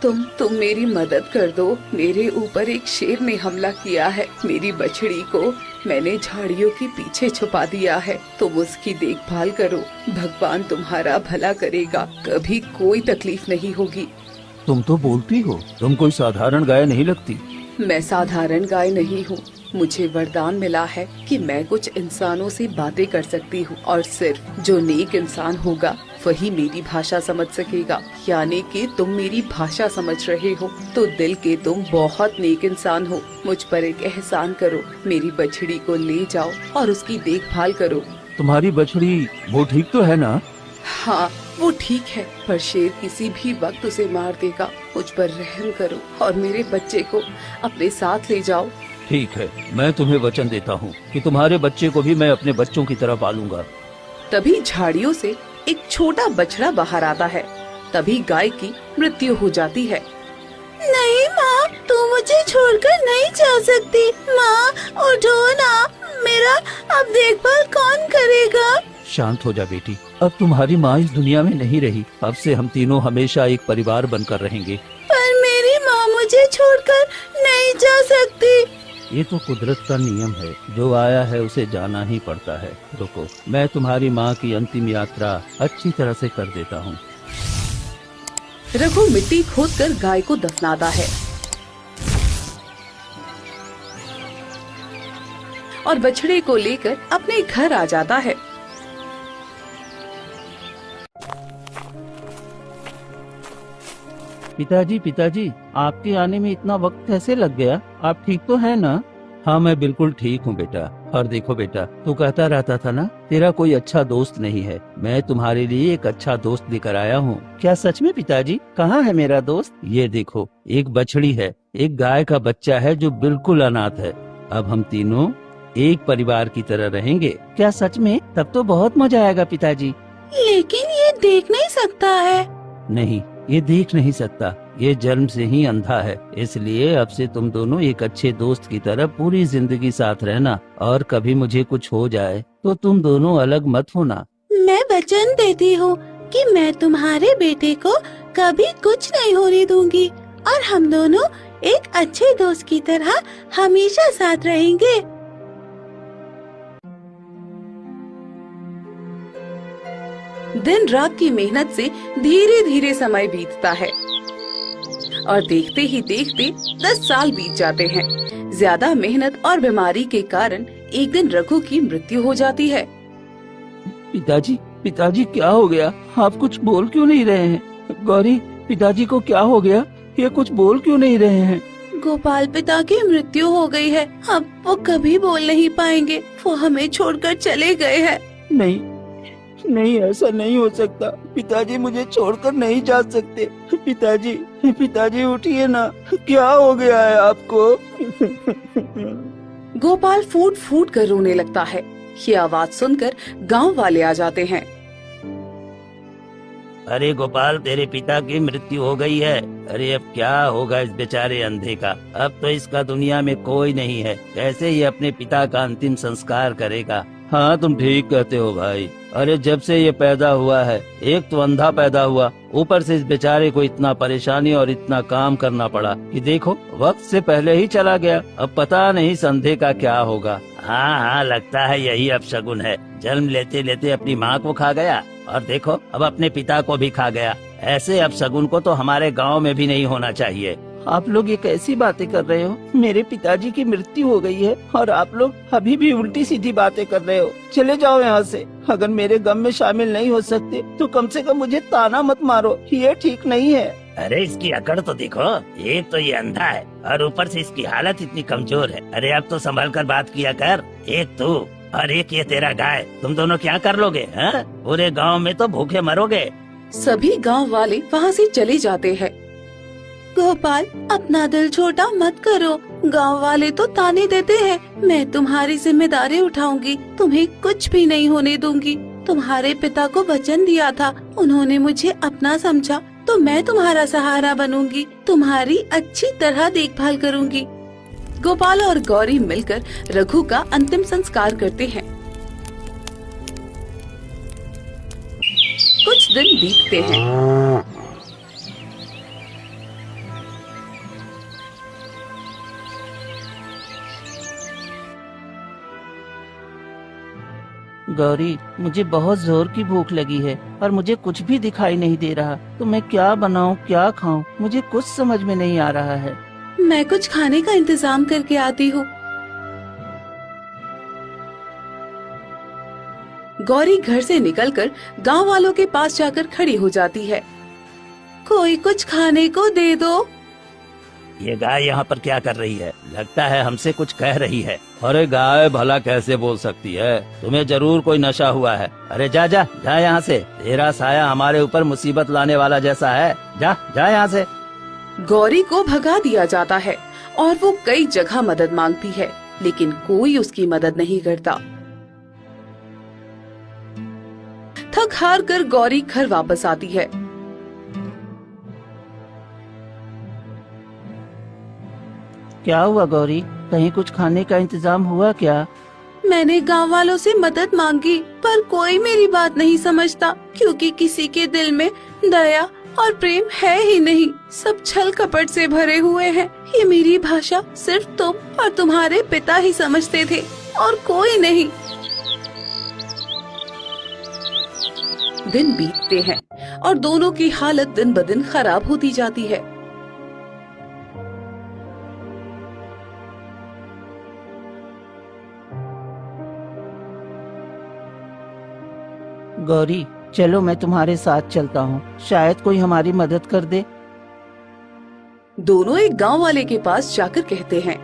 तुम मेरी मदद कर दो। मेरे ऊपर एक शेर ने हमला किया है। मेरी बछड़ी को मैंने झाड़ियों के पीछे छुपा दिया है। तुम उसकी देखभाल करो। भगवान तुम्हारा भला करेगा। कभी कोई तकलीफ नहीं होगी। तुम तो बोलती हो, तुम कोई साधारण गाय नहीं लगती। मैं साधारण गाय नहीं हूँ। मुझे वरदान मिला है कि मैं कुछ इंसानों से बातें कर सकती हूँ और सिर्फ जो नेक इंसान होगा वही मेरी भाषा समझ सकेगा। यानी कि तुम मेरी भाषा समझ रहे हो तो दिल के तुम बहुत नेक इंसान हो। मुझ पर एक एहसान करो, मेरी बछड़ी को ले जाओ और उसकी देखभाल करो। तुम्हारी बछड़ी वो ठीक तो है ना? हाँ, वो ठीक है, पर शेर किसी भी वक्त उसे मार देगा। मुझ पर रहम करो और मेरे बच्चे को अपने साथ ले जाओ। ठीक है, मैं तुम्हें वचन देता हूँ कि तुम्हारे बच्चे को भी मैं अपने बच्चों की तरह पालूंगा। तभी झाड़ियों से एक छोटा बछड़ा बाहर आता है। तभी गाय की मृत्यु हो जाती है। नहीं माँ, तू मुझे छोड़कर नहीं जा सकती। माँ उठो ना, मेरा अब देखभाल कौन करेगा? शांत हो जा बेटी, अब तुम्हारी माँ इस दुनिया में नहीं रही। अब से हम तीनों हमेशा एक परिवार बनकर रहेंगे। पर मेरी माँ मुझे छोड़कर नहीं जा सकती। ये तो कुदरत का नियम है, जो आया है उसे जाना ही पड़ता है। रुको, मैं तुम्हारी माँ की अंतिम यात्रा अच्छी तरह से कर देता हूँ। रघु मिट्टी खोदकर गाय को दफनाता है और बछड़े को लेकर अपने घर आ जाता है। पिताजी, पिताजी, आपके आने में इतना वक्त कैसे लग गया? आप ठीक तो है ना? हाँ, मैं बिल्कुल ठीक हूँ बेटा। और देखो बेटा, तू कहता रहता था ना तेरा कोई अच्छा दोस्त नहीं है। मैं तुम्हारे लिए एक अच्छा दोस्त लेकर आया हूँ। क्या सच में पिताजी? कहाँ है मेरा दोस्त? ये देखो, एक बछड़ी है, एक गाय का बच्चा है जो बिल्कुल अनाथ है। अब हम तीनों एक परिवार की तरह रहेंगे। क्या सच में? तब तो बहुत मजा आएगा पिताजी। लेकिन ये देख नहीं सकता है। नहीं, ये देख नहीं सकता, ये जन्म से ही अंधा है। इसलिए अब से तुम दोनों एक अच्छे दोस्त की तरह पूरी जिंदगी साथ रहना, और कभी मुझे कुछ हो जाए तो तुम दोनों अलग मत होना। मैं वचन देती हूँ कि मैं तुम्हारे बेटे को कभी कुछ नहीं होने दूंगी और हम दोनों एक अच्छे दोस्त की तरह हमेशा साथ रहेंगे। दिन रात की मेहनत से धीरे धीरे समय बीतता है और देखते ही देखते 10 साल बीत जाते हैं। ज्यादा मेहनत और बीमारी के कारण एक दिन रघु की मृत्यु हो जाती है। पिताजी, पिताजी क्या हो गया? आप कुछ बोल क्यों नहीं रहे हैं? गौरी, पिताजी को क्या हो गया? ये कुछ बोल क्यों नहीं रहे हैं? गोपाल पिता की मृत्यु हो गई है। अब वो कभी बोल नहीं पाएंगे। वो हमें छोड़कर चले गए हैं। नहीं नहीं, ऐसा नहीं हो सकता। पिताजी मुझे छोड़कर नहीं जा सकते। पिताजी, पिताजी उठिए ना, क्या हो गया है आपको? गोपाल फूट फूट कर रोने लगता है। ये आवाज सुनकर गांव वाले आ जाते हैं। अरे गोपाल, तेरे पिता की मृत्यु हो गई है। अरे अब क्या होगा इस बेचारे अंधे का? अब तो इसका दुनिया में कोई नहीं है। कैसे ये अपने पिता का अंतिम संस्कार करेगा? हाँ, तुम ठीक कहते हो भाई। अरे जब से ये पैदा हुआ है, एक तो अंधा पैदा हुआ, ऊपर से इस बेचारे को इतना परेशानी और इतना काम करना पड़ा कि देखो वक्त से पहले ही चला गया। अब पता नहीं इस अंधे का क्या होगा। हाँ हाँ, लगता है यही अपशगुन है। जन्म लेते लेते अपनी माँ को खा गया और देखो अब अपने पिता को भी खा गया। ऐसे अपशगुन को तो हमारे गांव में भी नहीं होना चाहिए। आप लोग ये कैसी बातें कर रहे हो? मेरे पिताजी की मृत्यु हो गई है और आप लोग अभी भी उल्टी सीधी बातें कर रहे हो। चले जाओ यहाँ से। अगर मेरे गम में शामिल नहीं हो सकते तो कम से कम मुझे ताना मत मारो, ये ठीक नहीं है। अरे इसकी अकड़ तो देखो, एक तो ये अंधा है और ऊपर से इसकी हालत इतनी कमजोर है। अरे अब तो संभल कर बात किया कर। एक तू और एक ये तेरा गाय, तुम दोनों क्या कर लोगे? पूरे गांव में तो भूखे मरोगे। सभी गांव वाले वहाँ से चले जाते हैं। गोपाल, अपना दिल छोटा मत करो। गांव वाले तो ताने देते हैं। मैं तुम्हारी जिम्मेदारी उठाऊंगी, तुम्हें कुछ भी नहीं होने दूंगी। तुम्हारे पिता को वचन दिया था, उन्होंने मुझे अपना समझा, तो मैं तुम्हारा सहारा बनूंगी, तुम्हारी अच्छी तरह देखभाल करूंगी। गोपाल और गौरी मिलकर रघु का अंतिम संस्कार करते हैं। कुछ दिन बीतते हैं। गौरी, मुझे बहुत जोर की भूख लगी है और मुझे कुछ भी दिखाई नहीं दे रहा। तो मैं क्या बनाऊं, क्या खाऊं, मुझे कुछ समझ में नहीं आ रहा है। मैं कुछ खाने का इंतजाम करके आती हूँ। गौरी घर से निकलकर गांव वालों के पास जाकर खड़ी हो जाती है। कोई कुछ खाने को दे दो। ये गाय यहाँ पर क्या कर रही है? लगता है हमसे कुछ कह रही है। अरे गाय भला कैसे बोल सकती है? तुम्हें जरूर कोई नशा हुआ है। अरे जा जा जा यहाँ से, तेरा साया हमारे ऊपर मुसीबत लाने वाला जैसा है। जा जा यहाँ से। गौरी को भगा दिया जाता है और वो कई जगह मदद मांगती है, लेकिन कोई उसकी मदद नहीं करता। थक हार कर गौरी घर वापस आती है। क्या हुआ गौरी, कहीं कुछ खाने का इंतजाम हुआ क्या? मैंने गांव वालों से मदद मांगी पर कोई मेरी बात नहीं समझता, क्योंकि किसी के दिल में दया और प्रेम है ही नहीं। सब छल कपट से भरे हुए हैं। ये मेरी भाषा सिर्फ तुम और तुम्हारे पिता ही समझते थे और कोई नहीं। दिन बीतते हैं और दोनों की हालत दिन ब दिन खराब होती जाती है। गौरी, चलो मैं तुम्हारे साथ चलता हूँ, शायद कोई हमारी मदद कर दे। दोनों एक गांव वाले के पास जाकर कहते हैं,